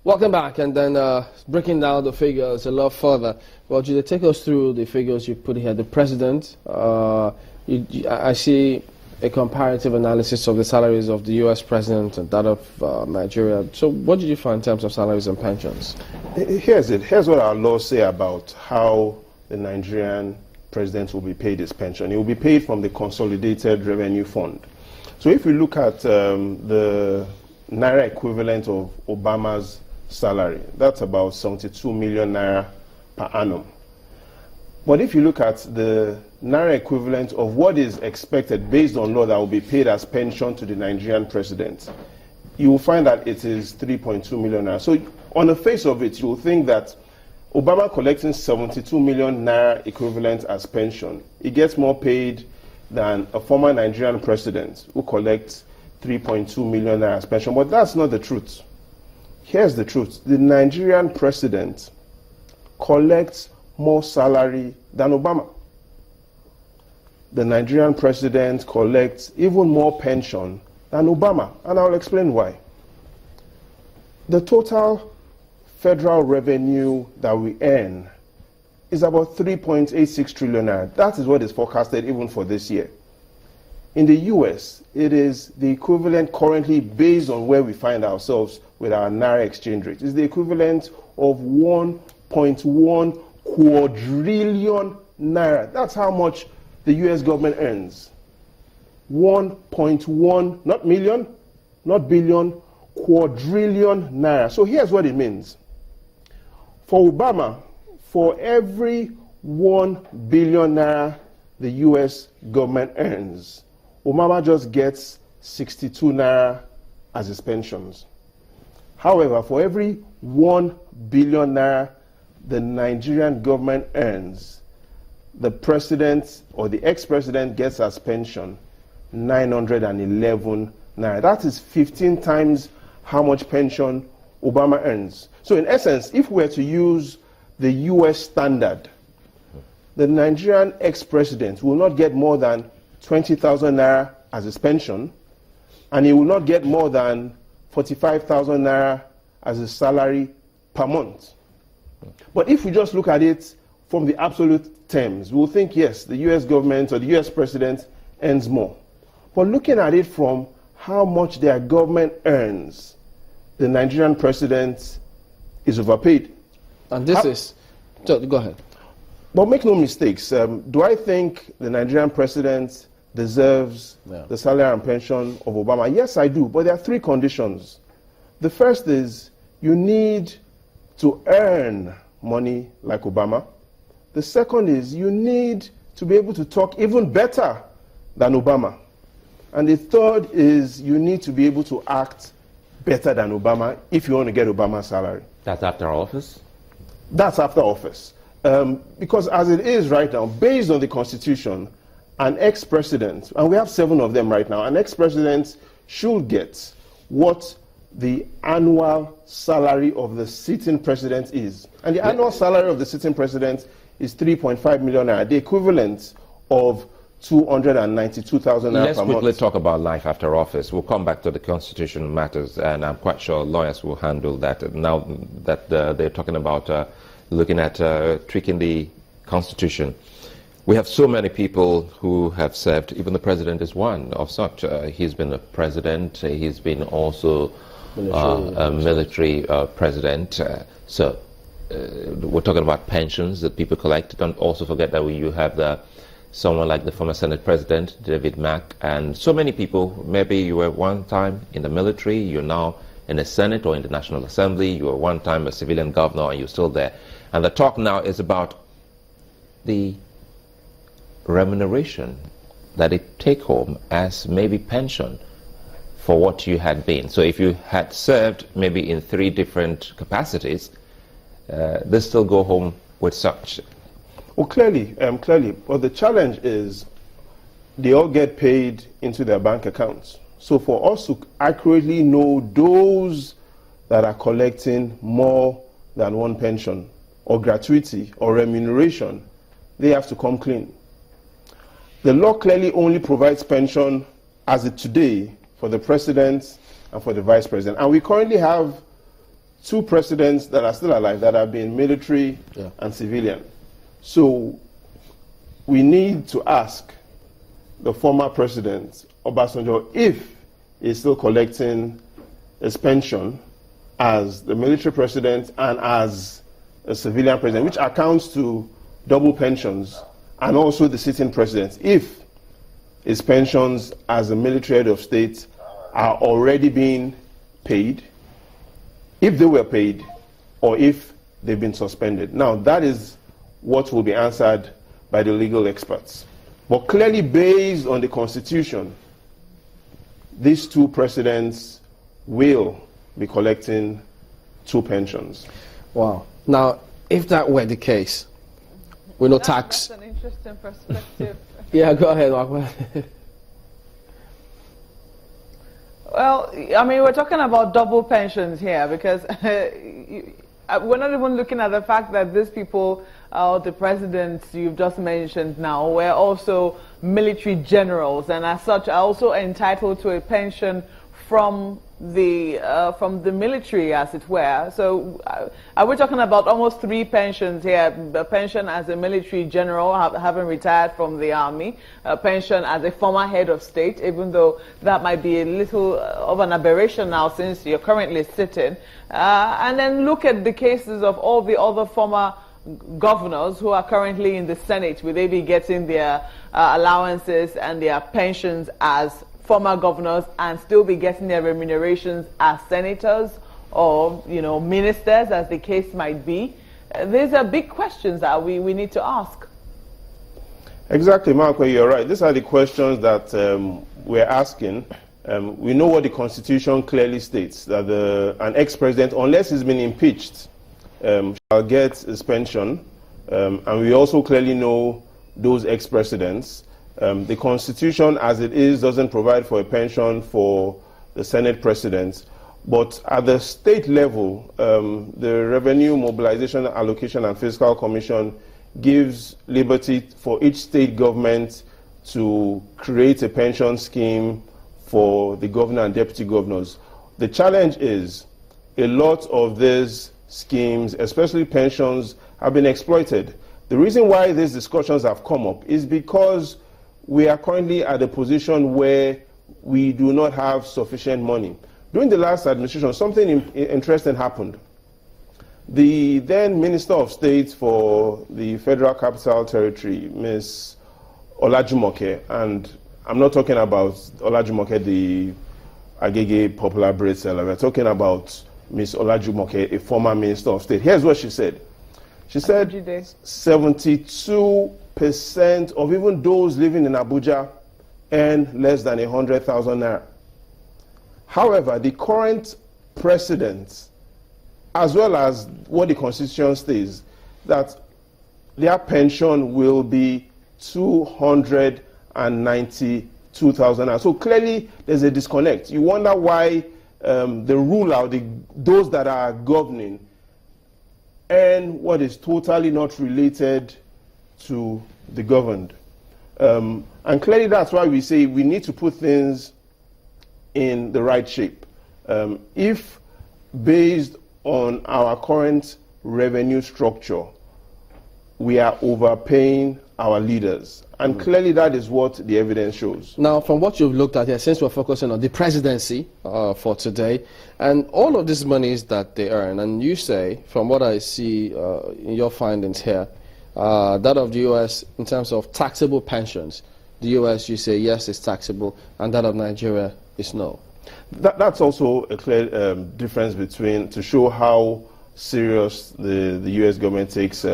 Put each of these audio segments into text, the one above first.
Welcome back, and then breaking down the figures a lot further. Well, Jude, take us through the figures you put here. The president, I see a comparative analysis of the salaries of the U.S. president and that of Nigeria. So what did you find in terms of salaries and pensions? Here's it. Here's what our laws say about how the Nigerian president will be paid his pension. He will be paid from the Consolidated Revenue Fund. So if we look at the Naira equivalent of Obama's salary, that's about 72 million Naira per annum. But if you look at the Naira equivalent of what is expected based on law that will be paid as pension to the Nigerian president, you will find that it is 3.2 million Naira. So on the face of it, you will think that Obama collecting 72 million Naira equivalent as pension, he gets more paid than a former Nigerian president who collects 3.2 million Naira as pension. But that's not the truth. Here's the truth. The Nigerian president collects more salary than Obama. The Nigerian president collects even more pension than Obama, and I'll explain why. The total federal revenue that we earn is about 3.86 trillion naira. That is what is forecasted even for this year. In the US, it is the equivalent currently based on where we find ourselves with our Naira exchange rate. It's the equivalent of 1.1 quadrillion Naira. That's how much the US government earns. 1.1, not million, not billion, quadrillion Naira. So here's what it means. For Obama, for every 1 billion Naira the US government earns, Obama just gets 62 Naira as his pensions. However, for every 1 billion Naira the Nigerian government earns, the president or the ex-president gets as pension 911 Naira. That is 15 times how much pension Obama earns. So in essence, if we were to use the US standard, the Nigerian ex-president will not get more than 20,000 Naira as his pension, and he will not get more than 45,000 Naira as his salary per month. But if we just look at it from the absolute terms, we'll think, yes, the US government or the US president earns more. But looking at it from how much their government earns, the Nigerian president is overpaid. And this is... So, go ahead. But make no mistakes. Do I think the Nigerian president deserves the salary and pension of Obama? Yes, I do. But there are three conditions. The first is you need to earn money like Obama. The second is you need to be able to talk even better than Obama. And the third is you need to be able to act better than Obama if you want to get Obama's salary. That's after office? That's after office. Because as it is right now, based on the Constitution, an ex-president, and we have 7 of them right now, an ex-president should get what the annual salary of the sitting president is. And the annual salary of the sitting president is 3.5 million naira, the equivalent of 292,000 naira per month. Let's quickly talk about life after office. We'll come back to the constitutional matters, and I'm quite sure lawyers will handle that. Now that they're talking about looking at tweaking the constitution. We have so many people who have served. Even the president is one of such. He's been a president. He's been also a military president. So we're talking about pensions that people collect. Don't also forget that you have someone like the former Senate President, David Mack, and so many people. Maybe you were one time in the military, you're now in the Senate or in the National Assembly, you were one time a civilian governor and you're still there. And the talk now is about the remuneration that it take home as maybe pension for what you had been. So if you had served maybe in 3 different capacities, they still go home with such. Well, clearly. But the challenge is they all get paid into their bank accounts. So for us to accurately know those that are collecting more than one pension or gratuity or remuneration, they have to come clean. The law clearly only provides pension as it today for the president and for the vice president. And we currently have two presidents that are still alive that have been military and civilian. So we need to ask the former president, Obasanjo, if he's still collecting his pension as the military president and as a civilian president, which accounts to double pensions, and also the sitting president, if his pensions as a military head of state are already being paid, if they were paid, or if they've been suspended. Now, that is what will be answered by the legal experts. But clearly, based on the Constitution, these two presidents will be collecting two pensions. Wow. Now, if that were the case, we know tax. That's an interesting perspective. Yeah, go ahead, Mark. Well, I mean, we're talking about double pensions here because we're not even looking at the fact that these people, the presidents you've just mentioned now, were also military generals and as such are also entitled to a pension from the military, as it were. So are we talking about almost three pensions here? A pension as a military general, having retired from the army, a pension as a former head of state, even though that might be a little of an aberration now since you're currently sitting, and then look at the cases of all the other former governors who are currently in the Senate. Will they be getting their allowances and their pensions as former governors and still be getting their remunerations as senators or, you know, ministers, as the case might be? These are big questions that we need to ask. Exactly, Marco, you're right. These are the questions that we're asking. We know what the Constitution clearly states, that an ex-president, unless he's been impeached, shall get his pension. And we also clearly know those ex-presidents. The Constitution, as it is, doesn't provide for a pension for the Senate presidents. But at the state level, the Revenue Mobilization, Allocation and Fiscal Commission gives liberty for each state government to create a pension scheme for the governor and deputy governors. The challenge is a lot of these schemes, especially pensions, have been exploited. The reason why these discussions have come up is because we are currently at a position where we do not have sufficient money. During the last administration, something interesting happened. The then Minister of State for the Federal Capital Territory, Ms. Olajumoke, and I'm not talking about Olajumoke, the Agege popular bread seller, we're talking about Ms. Olajumoke, a former Minister of State. Here's what she said. She said 72% of even those living in Abuja earn less than 100,000 naira. However, the current president, as well as what the Constitution states, that their pension will be 292,000 naira. So clearly, there's a disconnect. You wonder why the ruler, those that are governing, earn what is totally not related to the governed. And clearly that's why we say we need to put things in the right shape. If based on our current revenue structure, we are overpaying our leaders. And clearly that is what the evidence shows. Now, from what you've looked at here, since we're focusing on the presidency for today, and all of these monies that they earn, and you say, from what I see in your findings here, that of the U.S. in terms of taxable pensions, the U.S. you say yes, it's taxable, and that of Nigeria is no. That's also a clear difference between, to show how serious the U.S. government takes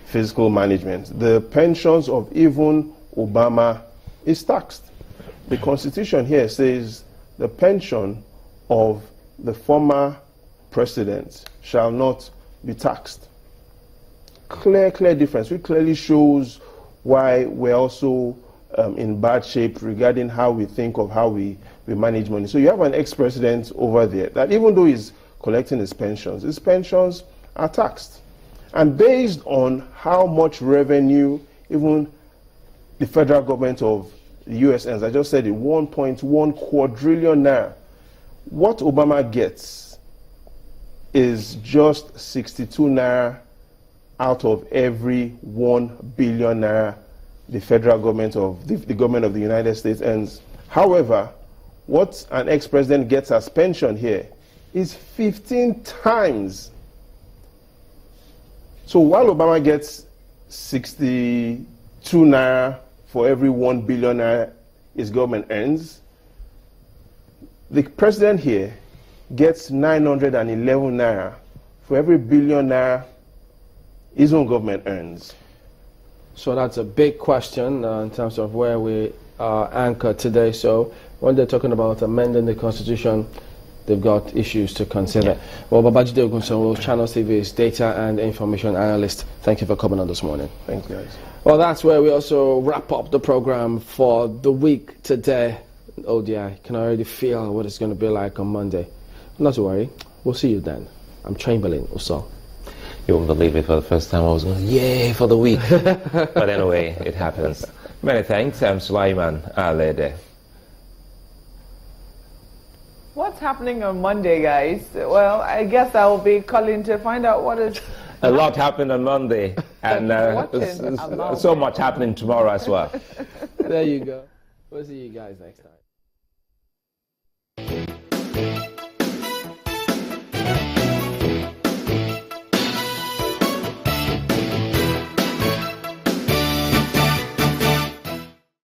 fiscal management. The pensions of even Obama is taxed. The Constitution here says the pension of the former president shall not be taxed. Clear difference. It clearly shows why we're also in bad shape regarding how we think of how we manage money. So you have an ex-president over there that even though he's collecting his pensions are taxed. And based on how much revenue even the federal government of the U.S. earns, I just said it, 1.1 quadrillion naira, what Obama gets is just 62 naira out of every 1 billion naira the federal government of the government of the United States earns. However, what an ex-president gets as pension here is 15 times. So while Obama gets 62 naira for every 1 billion naira his government earns, the president here gets 911 naira for every billion naira his own government earns. So that's a big question in terms of where we are anchored today. So when they're talking about amending the Constitution, they've got issues to consider. Yeah. Well, Babajide Ogunsanwo, Channel TV's data and information analyst, thank you for coming on this morning. Thanks, guys. Well, that's where we also wrap up the program for the week today. Oh dear, I can already feel what it's going to be like on Monday. Not to worry, we'll see you then. I'm Chamberlain also. You won't believe it, for the first time I was going, yay, for the week. But anyway, it happens. Many thanks. I'm Sulaiman Alede. What's happening on Monday, guys? Well, I guess I will be calling to find out what is... A lot happened on Monday, and so much happening tomorrow as well. There you go. We'll see you guys next time.